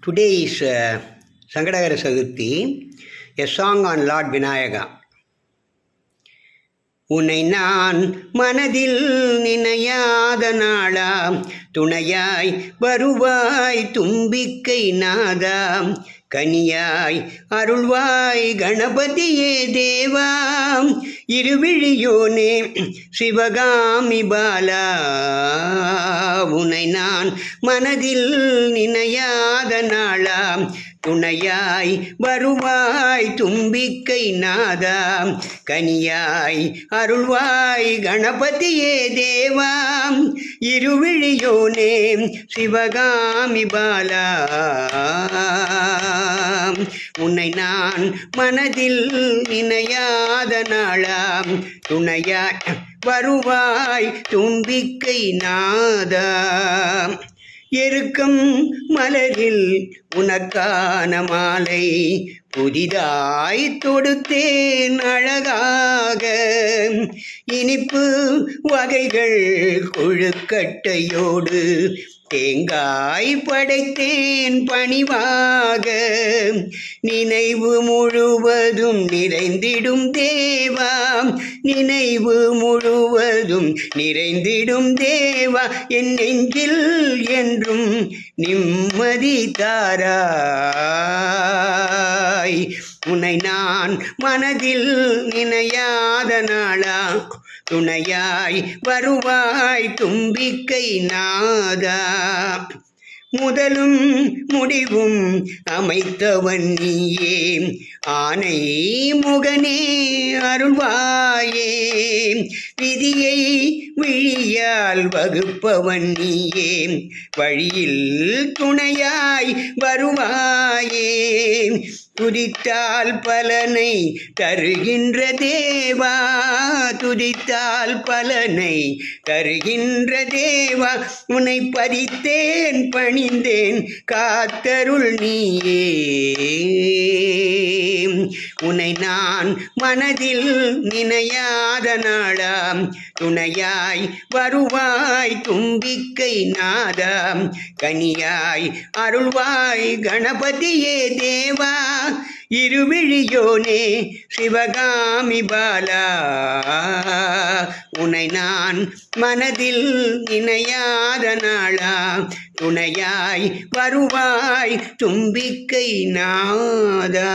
Today is Sangadagara Chaturthi, a song on Lord Vinayaka. உன்னை நான் மனதில் நினையாத நாளா துணையாய் வருவாய் தும்பிக்கை நாதா கனியாய் அருள்வாய் கணபதியே தேவா இருவிழியோனே சிவகாமி பாலா உன்னை நான் மனதில் நினையாத நாளா துணையாய் வருவாய் தும்பிக்கை நாதா கனியாய் அருள்வாய் கணபதியே தேவா இருவிழியோனே சிவகாமி பாலா உன்னை நான் மனதில் நினையாத நாளாம் துணையாய் வருவாய் தும்பிக்கை நாதா எருக்கம் மலரில் உனக்கான மாலை புதிதாய் தொடுத்தேன் அழகாக இனிப்பு வகைகள் கொழுக்கட்டையோடு தேங்காய் படைத்தேன் பணிவாக நினைவு முழுவதும் நிறைந்திடும் தேவா நினைவு முழுவதும் நிறைந்திடும் தேவா என் நெஞ்சில் என்றும் நிம்மதி தாராய் உன்னை நான் மனதில் நினையாத நாளா துணையாய் வருவாய் தும்பிக்கை நாதா முதலும் முடிவும் அமைத்தவன் நீயே ஆனை முகனே அருள்வாயே விதியை விழியால் வகுப்பவன் நீயே வழியில் துணையாய் வருவாயே துதித்தால் பலனை தருகின்ற தேவா துதித்தால் பலனை தருகின்ற தேவா உன்னை பதித்தேன் பணிந்தேன் காத்தருள் நீயே உன்னை நான் மனதில் நினையாத நாளாம் துணையாய் வருவாய் தும்பிக்கை நாதாம் கனியாய் அருள்வாய் கணபதியே தேவா இருவிழியோனே சிவகாமி பாலா உன்னை நான் மனதில் நினையாத நாளா துணையாய் வருவாய் தும்பிக்கை நாதா.